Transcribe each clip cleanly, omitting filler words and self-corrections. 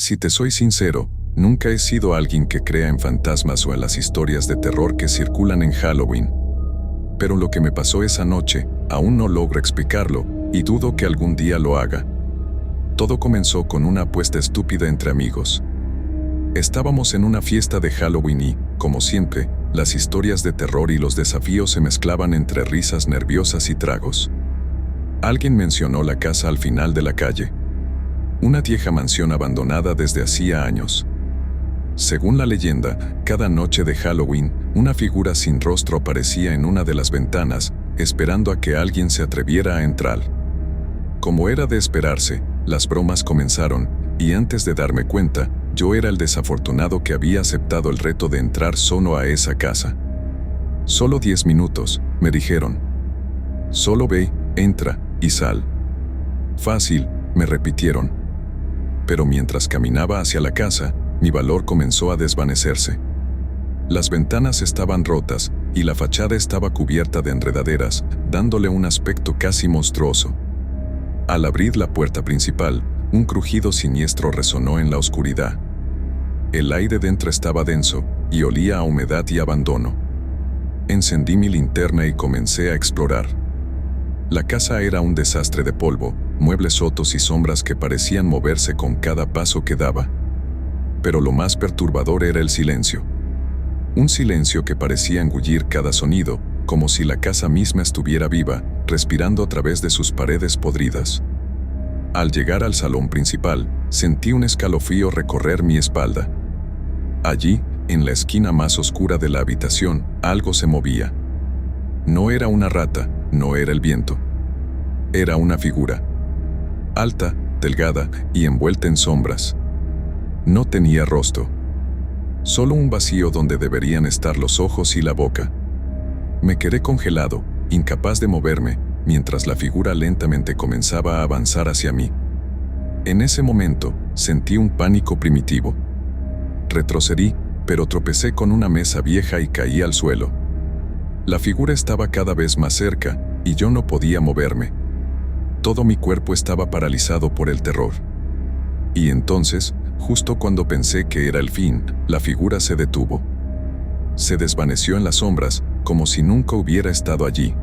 Si te soy sincero, nunca he sido alguien que crea en fantasmas o en las historias de terror que circulan en Halloween. Pero lo que me pasó esa noche, aún no logro explicarlo, y dudo que algún día lo haga. Todo comenzó con una apuesta estúpida entre amigos. Estábamos en una fiesta de Halloween y, como siempre, las historias de terror y los desafíos se mezclaban entre risas nerviosas y tragos. Alguien mencionó la casa al final de la calle. Una vieja mansión abandonada desde hacía años. Según la leyenda, cada noche de Halloween, una figura sin rostro aparecía en una de las ventanas, esperando a que alguien se atreviera a entrar. Como era de esperarse, las bromas comenzaron, y antes de darme cuenta, yo era el desafortunado que había aceptado el reto de entrar solo a esa casa. Solo 10 minutos, me dijeron. Solo ve, entra y sal. Fácil, me repitieron. Pero mientras caminaba hacia la casa, mi valor comenzó a desvanecerse. Las ventanas estaban rotas y la fachada estaba cubierta de enredaderas, dándole un aspecto casi monstruoso. Al abrir la puerta principal, un crujido siniestro resonó en la oscuridad. El aire dentro estaba denso y olía a humedad y abandono. Encendí mi linterna y comencé a explorar. La casa era un desastre de polvo, muebles rotos y sombras que parecían moverse con cada paso que daba. Pero lo más perturbador era el silencio. Un silencio que parecía engullir cada sonido, como si la casa misma estuviera viva, respirando a través de sus paredes podridas. Al llegar al salón principal, sentí un escalofrío recorrer mi espalda. Allí, en la esquina más oscura de la habitación, algo se movía. No era una rata, no era el viento. Era una figura. Alta, delgada y envuelta en sombras. No tenía rostro. Solo un vacío donde deberían estar los ojos y la boca. Me quedé congelado, incapaz de moverme, mientras la figura lentamente comenzaba a avanzar hacia mí. En ese momento, sentí un pánico primitivo. Retrocedí, pero tropecé con una mesa vieja y caí al suelo. La figura estaba cada vez más cerca, y yo no podía moverme. Todo mi cuerpo estaba paralizado por el terror. Y entonces, justo cuando pensé que era el fin, la figura se detuvo. Se desvaneció en las sombras, como si nunca hubiera estado allí.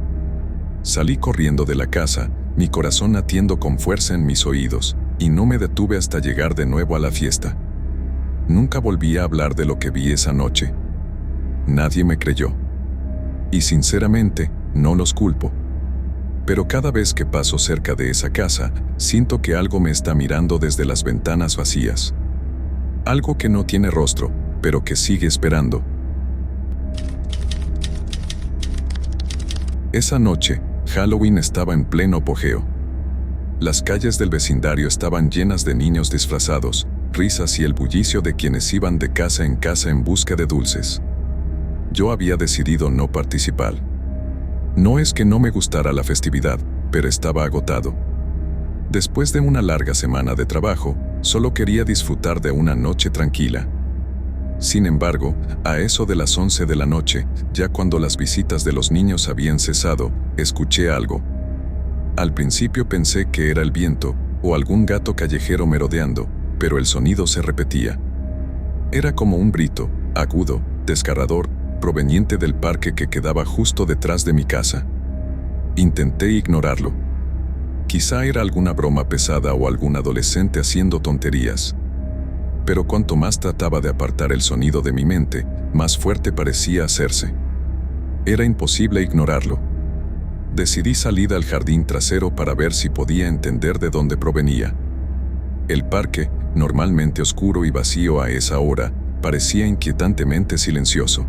Salí corriendo de la casa, mi corazón latiendo con fuerza en mis oídos, y no me detuve hasta llegar de nuevo a la fiesta. Nunca volví a hablar de lo que vi esa noche. Nadie me creyó. Y sinceramente, no los culpo. Pero cada vez que paso cerca de esa casa, siento que algo me está mirando desde las ventanas vacías. Algo que no tiene rostro, pero que sigue esperando. Esa noche, Halloween estaba en pleno apogeo. Las calles del vecindario estaban llenas de niños disfrazados, risas y el bullicio de quienes iban de casa en busca de dulces. Yo había decidido no participar. No es que no me gustara la festividad, pero estaba agotado. Después de una larga semana de trabajo, solo quería disfrutar de una noche tranquila. Sin embargo, a eso de las 11 de la noche, ya cuando las visitas de los niños habían cesado, escuché algo. Al principio pensé que era el viento, o algún gato callejero merodeando, pero el sonido se repetía. Era como un grito, agudo, desgarrador, proveniente del parque que quedaba justo detrás de mi casa. Intenté ignorarlo. Quizá era alguna broma pesada o algún adolescente haciendo tonterías. Pero cuanto más trataba de apartar el sonido de mi mente, más fuerte parecía hacerse. Era imposible ignorarlo. Decidí salir al jardín trasero para ver si podía entender de dónde provenía. El parque, normalmente oscuro y vacío a esa hora, parecía inquietantemente silencioso.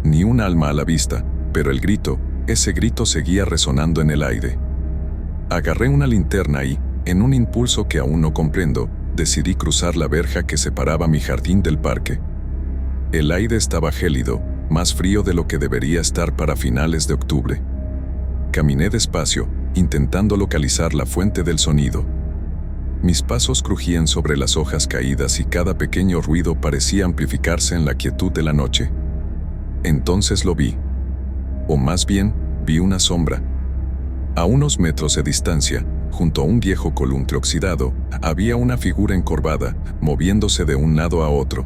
Ni un alma a la vista, pero ese grito seguía resonando en el aire. Agarré una linterna y, en un impulso que aún no comprendo, decidí cruzar la verja que separaba mi jardín del parque. El aire estaba gélido, más frío de lo que debería estar para finales de octubre. Caminé despacio, intentando localizar la fuente del sonido. Mis pasos crujían sobre las hojas caídas y cada pequeño ruido parecía amplificarse en la quietud de la noche. Entonces lo vi. O más bien, vi una sombra. A unos metros de distancia, junto a un viejo columpio oxidado, había una figura encorvada, moviéndose de un lado a otro.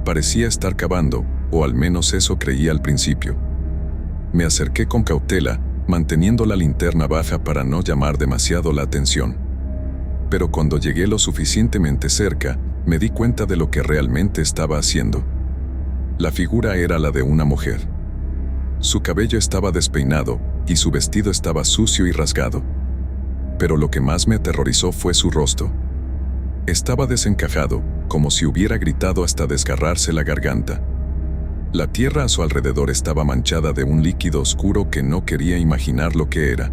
Parecía estar cavando, o al menos eso creía al principio. Me acerqué con cautela, manteniendo la linterna baja para no llamar demasiado la atención. Pero cuando llegué lo suficientemente cerca, me di cuenta de lo que realmente estaba haciendo. La figura era la de una mujer. Su cabello estaba despeinado, y su vestido estaba sucio y rasgado. Pero lo que más me aterrorizó fue su rostro. Estaba desencajado, como si hubiera gritado hasta desgarrarse la garganta. La tierra a su alrededor estaba manchada de un líquido oscuro que no quería imaginar lo que era.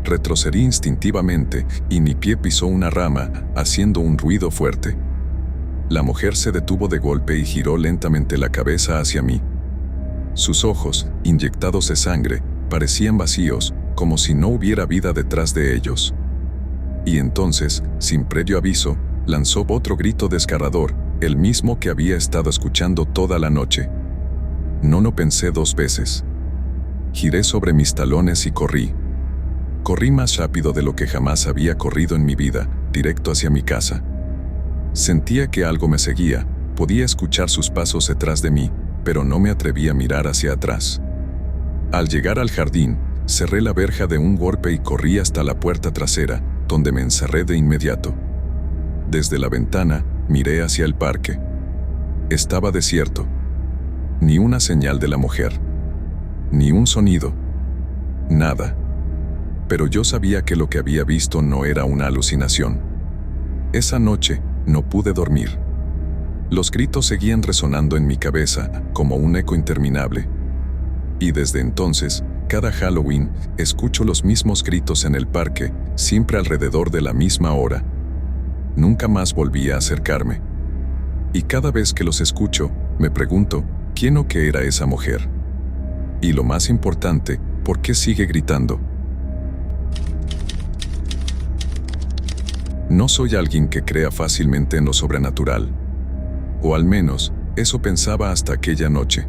Retrocedí instintivamente, y mi pie pisó una rama, haciendo un ruido fuerte. La mujer se detuvo de golpe y giró lentamente la cabeza hacia mí. Sus ojos, inyectados de sangre, parecían vacíos, como si no hubiera vida detrás de ellos. Y entonces, sin previo aviso, lanzó otro grito desgarrador, el mismo que había estado escuchando toda la noche. No lo pensé dos veces. Giré sobre mis talones y corrí. Corrí más rápido de lo que jamás había corrido en mi vida, directo hacia mi casa. Sentía que algo me seguía, podía escuchar sus pasos detrás de mí, pero no me atreví a mirar hacia atrás. Al llegar al jardín, cerré la verja de un golpe y corrí hasta la puerta trasera, donde me encerré de inmediato. Desde la ventana, miré hacia el parque. Estaba desierto. Ni una señal de la mujer. Ni un sonido. Nada. Pero yo sabía que lo que había visto no era una alucinación. Esa noche, no pude dormir. Los gritos seguían resonando en mi cabeza, como un eco interminable. Y desde entonces, cada Halloween, escucho los mismos gritos en el parque, siempre alrededor de la misma hora. Nunca más volví a acercarme. Y cada vez que los escucho, me pregunto, ¿quién o qué era esa mujer? Y lo más importante, ¿por qué sigue gritando? No soy alguien que crea fácilmente en lo sobrenatural. O al menos, eso pensaba hasta aquella noche.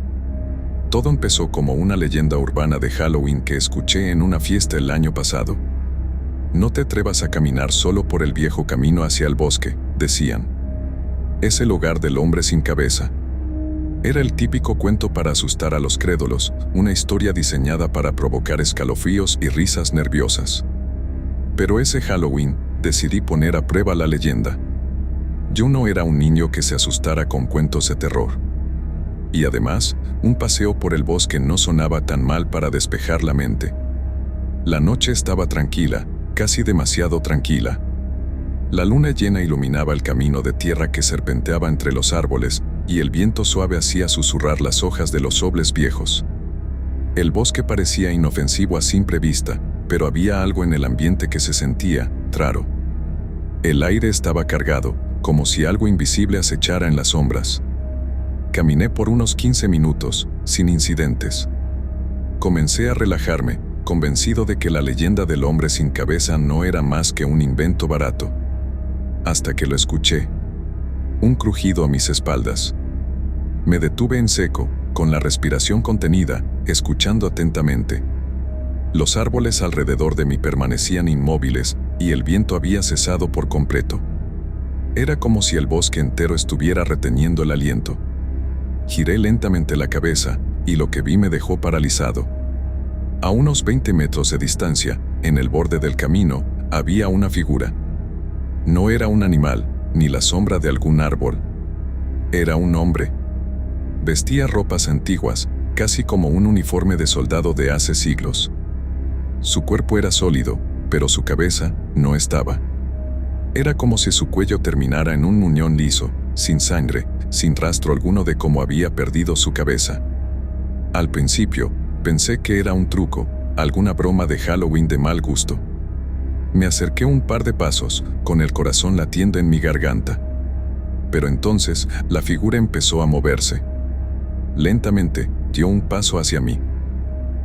Todo empezó como una leyenda urbana de Halloween que escuché en una fiesta el año pasado. No te atrevas a caminar solo por el viejo camino hacia el bosque, decían. Es el hogar del hombre sin cabeza. Era el típico cuento para asustar a los crédulos, una historia diseñada para provocar escalofríos y risas nerviosas. Pero ese Halloween, decidí poner a prueba la leyenda. Yo no era un niño que se asustara con cuentos de terror. Y además, un paseo por el bosque no sonaba tan mal para despejar la mente. La noche estaba tranquila, casi demasiado tranquila. La luna llena iluminaba el camino de tierra que serpenteaba entre los árboles, y el viento suave hacía susurrar las hojas de los robles viejos. El bosque parecía inofensivo a simple vista, pero había algo en el ambiente que se sentía raro. El aire estaba cargado, como si algo invisible acechara en las sombras. Caminé por unos 15 minutos, sin incidentes. Comencé a relajarme, convencido de que la leyenda del hombre sin cabeza no era más que un invento barato. Hasta que lo escuché. Un crujido a mis espaldas. Me detuve en seco, con la respiración contenida, escuchando atentamente. Los árboles alrededor de mí permanecían inmóviles, y el viento había cesado por completo. Era como si el bosque entero estuviera reteniendo el aliento. Giré lentamente la cabeza, y lo que vi me dejó paralizado. A unos 20 metros de distancia, en el borde del camino, había una figura. No era un animal, ni la sombra de algún árbol. Era un hombre. Vestía ropas antiguas, casi como un uniforme de soldado de hace siglos. Su cuerpo era sólido, pero su cabeza no estaba. Era como si su cuello terminara en un muñón liso, sin sangre, sin rastro alguno de cómo había perdido su cabeza. Al principio, pensé que era un truco, alguna broma de Halloween de mal gusto. Me acerqué un par de pasos, con el corazón latiendo en mi garganta. Pero entonces, la figura empezó a moverse. Lentamente, dio un paso hacia mí.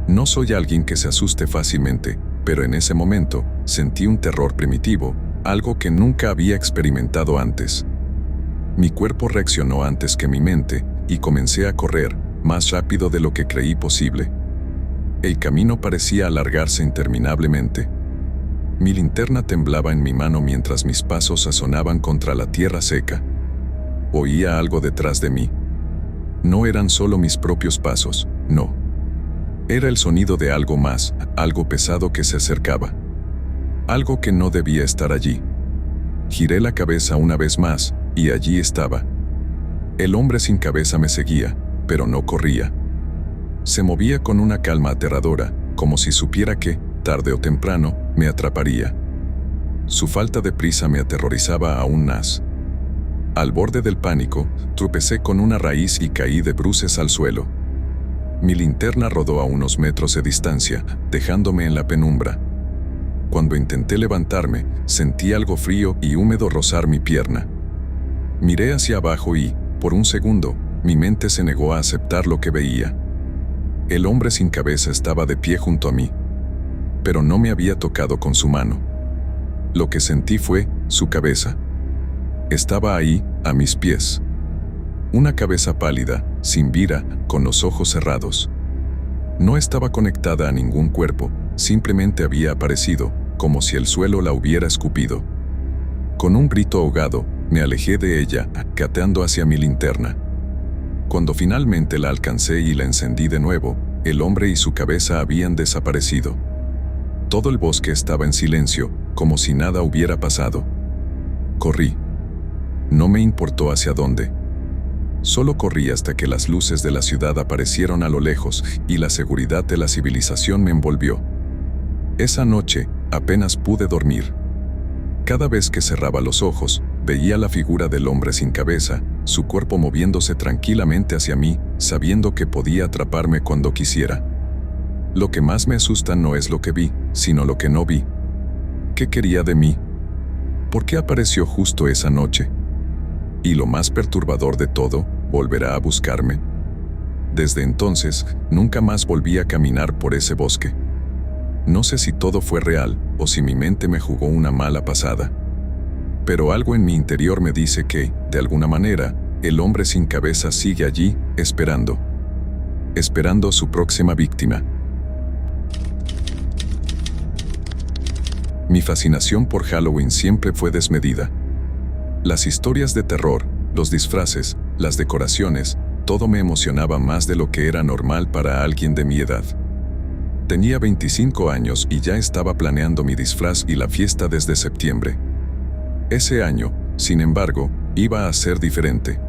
No soy alguien que se asuste fácilmente, pero en ese momento, sentí un terror primitivo, algo que nunca había experimentado antes. Mi cuerpo reaccionó antes que mi mente, y comencé a correr, más rápido de lo que creí posible. El camino parecía alargarse interminablemente. Mi linterna temblaba en mi mano mientras mis pasos sonaban contra la tierra seca. Oía algo detrás de mí. No eran solo mis propios pasos, no. Era el sonido de algo más, algo pesado que se acercaba. Algo que no debía estar allí. Giré la cabeza una vez más, y allí estaba. El hombre sin cabeza me seguía, pero no corría. Se movía con una calma aterradora, como si supiera que, tarde o temprano, me atraparía. Su falta de prisa me aterrorizaba aún más. Al borde del pánico, tropecé con una raíz y caí de bruces al suelo. Mi linterna rodó a unos metros de distancia, dejándome en la penumbra. Cuando intenté levantarme, sentí algo frío y húmedo rozar mi pierna. Miré hacia abajo y, por un segundo, mi mente se negó a aceptar lo que veía. El hombre sin cabeza estaba de pie junto a mí, pero no me había tocado con su mano. Lo que sentí fue su cabeza. Estaba ahí, a mis pies. Una cabeza pálida, sin vida, con los ojos cerrados. No estaba conectada a ningún cuerpo, simplemente había aparecido, como si el suelo la hubiera escupido. Con un grito ahogado, me alejé de ella, gateando hacia mi linterna. Cuando finalmente la alcancé y la encendí de nuevo, el hombre y su cabeza habían desaparecido. Todo el bosque estaba en silencio, como si nada hubiera pasado. Corrí. No me importó hacia dónde. Solo corrí hasta que las luces de la ciudad aparecieron a lo lejos y la seguridad de la civilización me envolvió. Esa noche, apenas pude dormir. Cada vez que cerraba los ojos, veía la figura del hombre sin cabeza, su cuerpo moviéndose tranquilamente hacia mí, sabiendo que podía atraparme cuando quisiera. Lo que más me asusta no es lo que vi, sino lo que no vi. ¿Qué quería de mí? ¿Por qué apareció justo esa noche? Y lo más perturbador de todo, ¿volverá a buscarme? Desde entonces, nunca más volví a caminar por ese bosque. No sé si todo fue real, o si mi mente me jugó una mala pasada. Pero algo en mi interior me dice que, de alguna manera, el hombre sin cabeza sigue allí, esperando. Esperando a su próxima víctima. Mi fascinación por Halloween siempre fue desmedida. Las historias de terror, los disfraces, las decoraciones, todo me emocionaba más de lo que era normal para alguien de mi edad. Tenía 25 años y ya estaba planeando mi disfraz y la fiesta desde septiembre. Ese año, sin embargo, iba a ser diferente.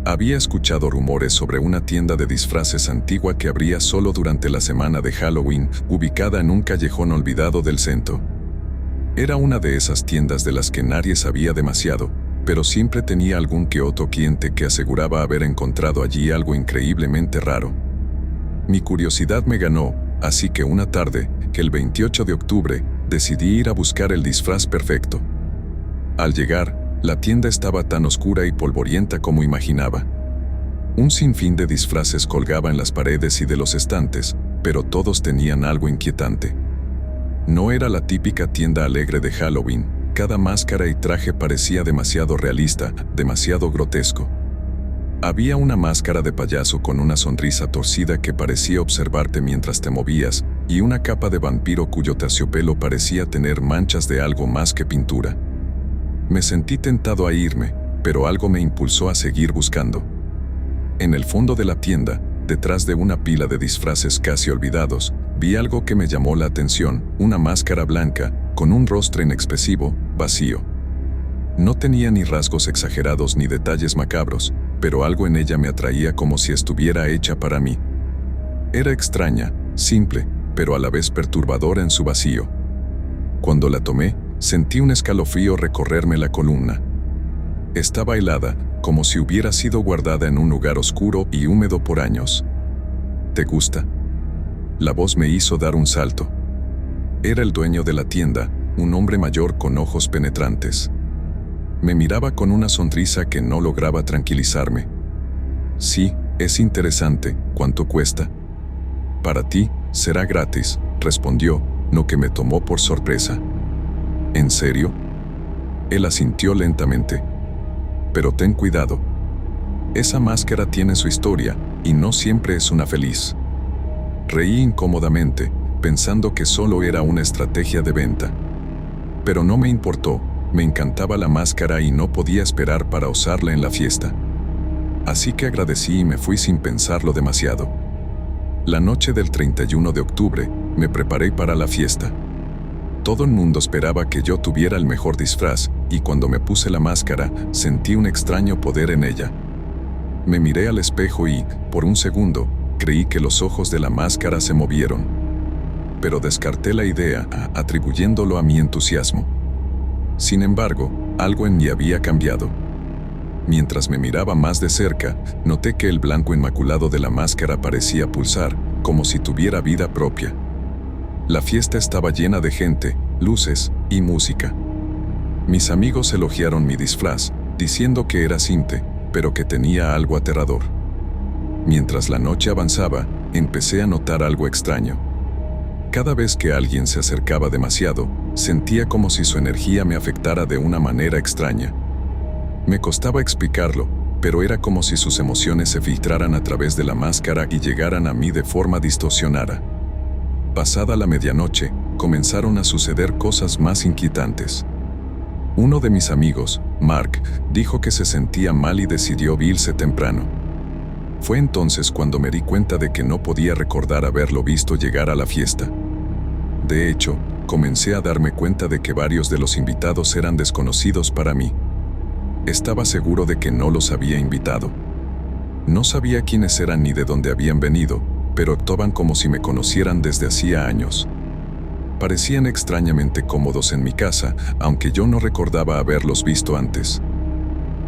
Había escuchado rumores sobre una tienda de disfraces antigua que abría solo durante la semana de Halloween, ubicada en un callejón olvidado del centro. Era una de esas tiendas de las que nadie sabía demasiado, pero siempre tenía algún que otro cliente que aseguraba haber encontrado allí algo increíblemente raro. Mi curiosidad me ganó, así que una tarde, el 28 de octubre, decidí ir a buscar el disfraz perfecto. Al llegar, la tienda estaba tan oscura y polvorienta como imaginaba. Un sinfín de disfraces colgaba en las paredes y de los estantes, pero todos tenían algo inquietante. No era la típica tienda alegre de Halloween, cada máscara y traje parecía demasiado realista, demasiado grotesco. Había una máscara de payaso con una sonrisa torcida que parecía observarte mientras te movías, y una capa de vampiro cuyo terciopelo parecía tener manchas de algo más que pintura. Me sentí tentado a irme, pero algo me impulsó a seguir buscando. En el fondo de la tienda, detrás de una pila de disfraces casi olvidados, vi algo que me llamó la atención, una máscara blanca, con un rostro inexpresivo, vacío. No tenía ni rasgos exagerados ni detalles macabros, pero algo en ella me atraía como si estuviera hecha para mí. Era extraña, simple, pero a la vez perturbadora en su vacío. Cuando la tomé, sentí un escalofrío recorrerme la columna. Estaba helada, como si hubiera sido guardada en un lugar oscuro y húmedo por años. ¿Te gusta? La voz me hizo dar un salto. Era el dueño de la tienda, un hombre mayor con ojos penetrantes. Me miraba con una sonrisa que no lograba tranquilizarme. Sí, es interesante. ¿Cuánto cuesta? Para ti, será gratis, respondió, lo que me tomó por sorpresa. ¿En serio? Él asintió lentamente. Pero ten cuidado. Esa máscara tiene su historia, y no siempre es una feliz. Reí incómodamente, pensando que solo era una estrategia de venta. Pero no me importó, me encantaba la máscara y no podía esperar para usarla en la fiesta. Así que agradecí y me fui sin pensarlo demasiado. La noche del 31 de octubre, me preparé para la fiesta. Todo el mundo esperaba que yo tuviera el mejor disfraz, y cuando me puse la máscara, sentí un extraño poder en ella. Me miré al espejo y, por un segundo, creí que los ojos de la máscara se movieron. Pero descarté la idea, atribuyéndolo a mi entusiasmo. Sin embargo, algo en mí había cambiado. Mientras me miraba más de cerca, noté que el blanco inmaculado de la máscara parecía pulsar, como si tuviera vida propia. La fiesta estaba llena de gente, luces y música. Mis amigos elogiaron mi disfraz, diciendo que era simple, pero que tenía algo aterrador. Mientras la noche avanzaba, empecé a notar algo extraño. Cada vez que alguien se acercaba demasiado, sentía como si su energía me afectara de una manera extraña. Me costaba explicarlo, pero era como si sus emociones se filtraran a través de la máscara y llegaran a mí de forma distorsionada. Pasada la medianoche, comenzaron a suceder cosas más inquietantes. Uno de mis amigos, Mark, dijo que se sentía mal y decidió irse temprano. Fue entonces cuando me di cuenta de que no podía recordar haberlo visto llegar a la fiesta. De hecho, comencé a darme cuenta de que varios de los invitados eran desconocidos para mí. Estaba seguro de que no los había invitado. No sabía quiénes eran ni de dónde habían venido, pero actuaban como si me conocieran desde hacía años. Parecían extrañamente cómodos en mi casa, aunque yo no recordaba haberlos visto antes.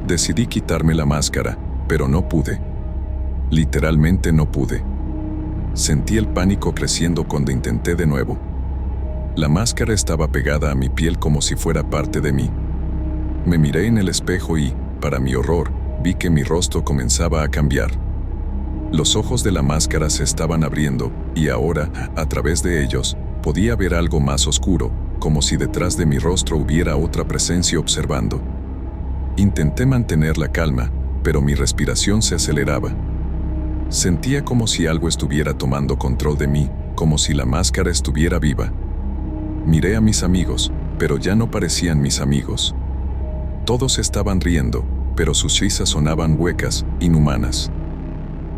Decidí quitarme la máscara, pero no pude. Literalmente no pude. Sentí el pánico creciendo cuando intenté de nuevo. La máscara estaba pegada a mi piel como si fuera parte de mí. Me miré en el espejo y, para mi horror, vi que mi rostro comenzaba a cambiar. Los ojos de la máscara se estaban abriendo, y ahora, a través de ellos, podía ver algo más oscuro, como si detrás de mi rostro hubiera otra presencia observando. Intenté mantener la calma, pero mi respiración se aceleraba. Sentía como si algo estuviera tomando control de mí, como si la máscara estuviera viva. Miré a mis amigos, pero ya no parecían mis amigos. Todos estaban riendo, pero sus risas sonaban huecas, inhumanas.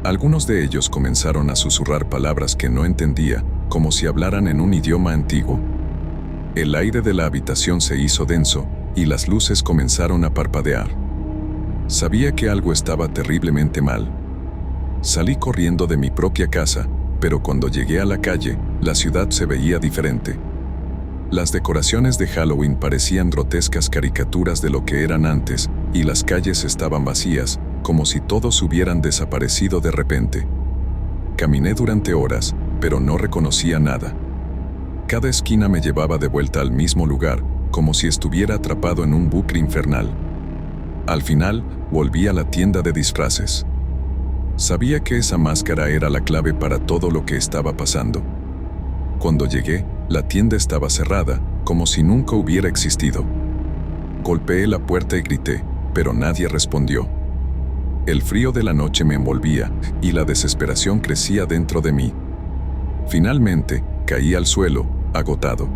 Algunos de ellos comenzaron a susurrar palabras que no entendía, como si hablaran en un idioma antiguo. El aire de la habitación se hizo denso, y las luces comenzaron a parpadear. Sabía que algo estaba terriblemente mal. Salí corriendo de mi propia casa, pero cuando llegué a la calle, la ciudad se veía diferente. Las decoraciones de Halloween parecían grotescas caricaturas de lo que eran antes, y las calles estaban vacías, como si todos hubieran desaparecido de repente. Caminé durante horas, pero no reconocía nada. Cada esquina me llevaba de vuelta al mismo lugar, como si estuviera atrapado en un bucle infernal. Al final, volví a la tienda de disfraces. Sabía que esa máscara era la clave para todo lo que estaba pasando. Cuando llegué, la tienda estaba cerrada, como si nunca hubiera existido. Golpeé la puerta y grité, pero nadie respondió. El frío de la noche me envolvía, y la desesperación crecía dentro de mí. Finalmente, caí al suelo, agotado.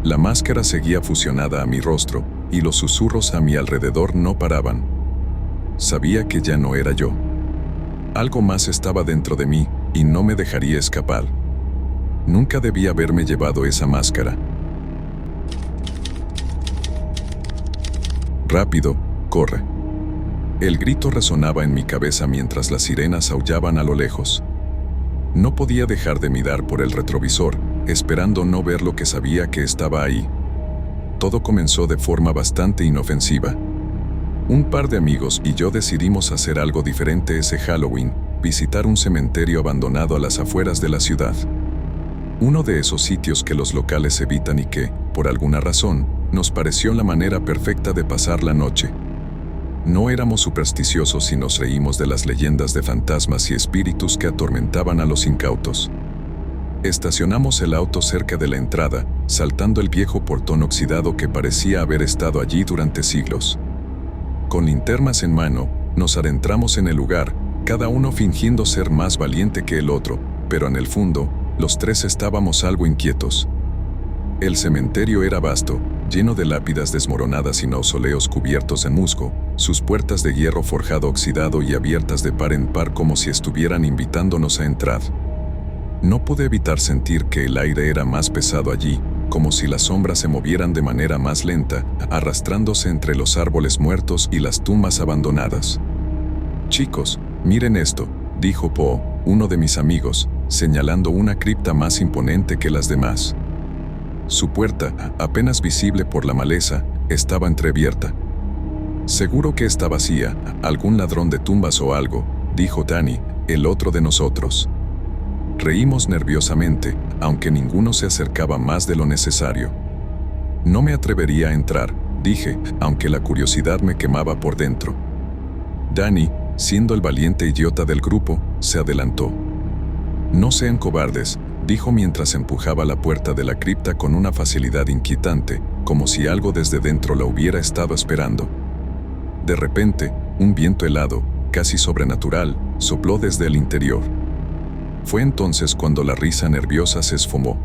La máscara seguía fusionada a mi rostro, y los susurros a mi alrededor no paraban. Sabía que ya no era yo. Algo más estaba dentro de mí, y no me dejaría escapar. Nunca debía haberme llevado esa máscara. Rápido, corre. El grito resonaba en mi cabeza mientras las sirenas aullaban a lo lejos. No podía dejar de mirar por el retrovisor, esperando no ver lo que sabía que estaba ahí. Todo comenzó de forma bastante inofensiva. Un par de amigos y yo decidimos hacer algo diferente ese Halloween, visitar un cementerio abandonado a las afueras de la ciudad. Uno de esos sitios que los locales evitan y que, por alguna razón, nos pareció la manera perfecta de pasar la noche. No éramos supersticiosos y nos reímos de las leyendas de fantasmas y espíritus que atormentaban a los incautos. Estacionamos el auto cerca de la entrada, saltando el viejo portón oxidado que parecía haber estado allí durante siglos. Con linternas en mano, nos adentramos en el lugar, cada uno fingiendo ser más valiente que el otro, pero en el fondo, los tres estábamos algo inquietos. El cementerio era vasto, lleno de lápidas desmoronadas y mausoleos cubiertos en musgo, sus puertas de hierro forjado oxidado y abiertas de par en par como si estuvieran invitándonos a entrar. No pude evitar sentir que el aire era más pesado allí, como si las sombras se movieran de manera más lenta, arrastrándose entre los árboles muertos y las tumbas abandonadas. «Chicos, miren esto», dijo Poe, uno de mis amigos, señalando una cripta más imponente que las demás. Su puerta, apenas visible por la maleza, estaba entreabierta. «Seguro que está vacía, algún ladrón de tumbas o algo», dijo Danny, el otro de nosotros. Reímos nerviosamente, aunque ninguno se acercaba más de lo necesario. «No me atrevería a entrar», dije, aunque la curiosidad me quemaba por dentro. Danny, siendo el valiente idiota del grupo, se adelantó. «No sean cobardes», dijo mientras empujaba la puerta de la cripta con una facilidad inquietante, como si algo desde dentro la hubiera estado esperando. De repente, un viento helado, casi sobrenatural, sopló desde el interior. Fue entonces cuando la risa nerviosa se esfumó.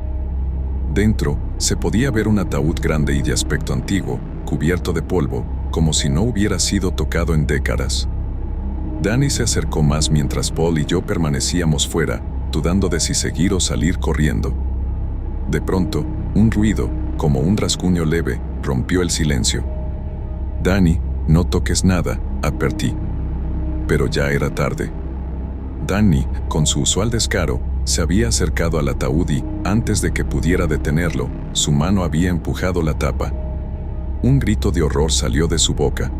Dentro, se podía ver un ataúd grande y de aspecto antiguo, cubierto de polvo, como si no hubiera sido tocado en décadas. Danny se acercó más mientras Paul y yo permanecíamos fuera, dudando de si seguir o salir corriendo. De pronto, un ruido, como un rasguño leve, rompió el silencio. «Danny, no toques nada», advertí. Pero ya era tarde. Danny, con su usual descaro, se había acercado al ataúd y, antes de que pudiera detenerlo, su mano había empujado la tapa. Un grito de horror salió de su boca.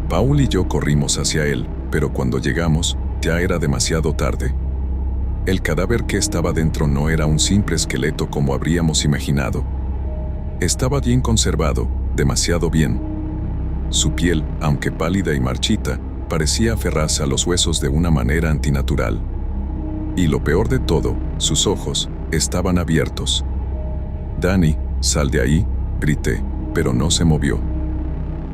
Paul y yo corrimos hacia él, pero cuando llegamos, ya era demasiado tarde. El cadáver que estaba dentro no era un simple esqueleto como habríamos imaginado. Estaba bien conservado, demasiado bien. Su piel, aunque pálida y marchita, parecía aferrarse a los huesos de una manera antinatural. Y lo peor de todo, sus ojos estaban abiertos. «Danny, sal de ahí», grité, pero no se movió.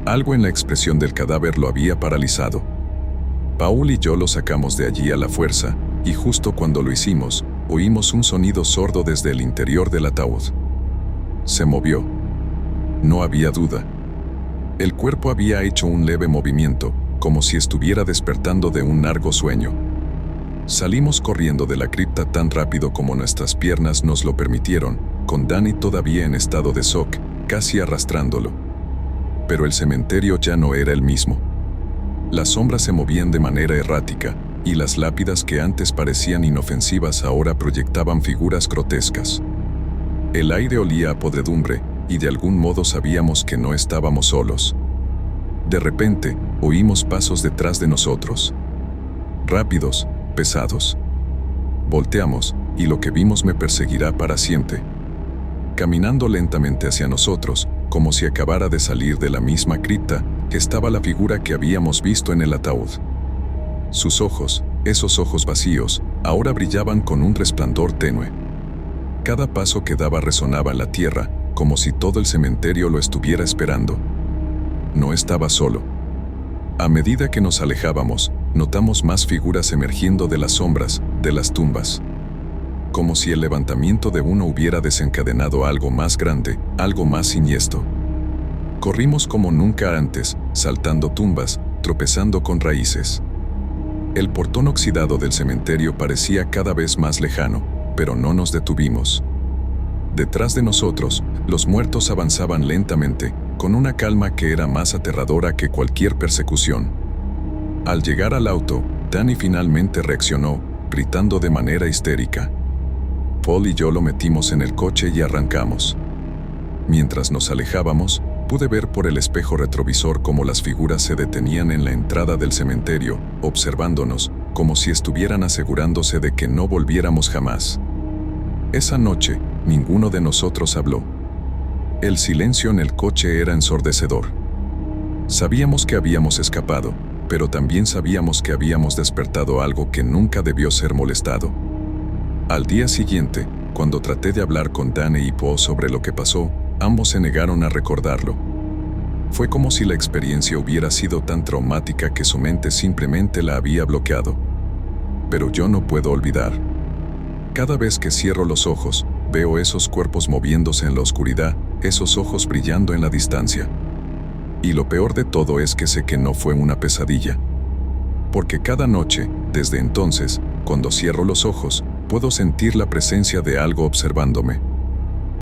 Algo en la expresión del cadáver lo había paralizado. Paul y yo lo sacamos de allí a la fuerza, y justo cuando lo hicimos, oímos un sonido sordo desde el interior del ataúd. Se movió. No había duda. El cuerpo había hecho un leve movimiento, como si estuviera despertando de un largo sueño. Salimos corriendo de la cripta tan rápido como nuestras piernas nos lo permitieron, con Danny todavía en estado de shock, casi arrastrándolo. Pero el cementerio ya no era el mismo. Las sombras se movían de manera errática, y las lápidas que antes parecían inofensivas ahora proyectaban figuras grotescas. El aire olía a podredumbre, y de algún modo sabíamos que no estábamos solos. De repente, oímos pasos detrás de nosotros. Rápidos, pesados. Volteamos, y lo que vimos me perseguirá para siempre. Caminando lentamente hacia nosotros, como si acabara de salir de la misma cripta, estaba la figura que habíamos visto en el ataúd. Sus ojos, esos ojos vacíos, ahora brillaban con un resplandor tenue. Cada paso que daba resonaba en la tierra, como si todo el cementerio lo estuviera esperando. No estaba solo. A medida que nos alejábamos, notamos más figuras emergiendo de las sombras, de las tumbas. Como si el levantamiento de uno hubiera desencadenado algo más grande, algo más siniestro. Corrimos como nunca antes, saltando tumbas, tropezando con raíces. El portón oxidado del cementerio parecía cada vez más lejano, pero no nos detuvimos. Detrás de nosotros, los muertos avanzaban lentamente, con una calma que era más aterradora que cualquier persecución. Al llegar al auto, Danny finalmente reaccionó, gritando de manera histérica. Paul y yo lo metimos en el coche y arrancamos. Mientras nos alejábamos, pude ver por el espejo retrovisor cómo las figuras se detenían en la entrada del cementerio, observándonos, como si estuvieran asegurándose de que no volviéramos jamás. Esa noche, ninguno de nosotros habló. El silencio en el coche era ensordecedor. Sabíamos que habíamos escapado, pero también sabíamos que habíamos despertado algo que nunca debió ser molestado. Al día siguiente, cuando traté de hablar con Danny y Poe sobre lo que pasó, ambos se negaron a recordarlo. Fue como si la experiencia hubiera sido tan traumática que su mente simplemente la había bloqueado. Pero yo no puedo olvidar. Cada vez que cierro los ojos, Veo esos cuerpos moviéndose en la oscuridad, esos ojos brillando en la distancia. Y lo peor de todo es que sé que no fue una pesadilla. Porque cada noche, desde entonces, cuando cierro los ojos, puedo sentir la presencia de algo observándome.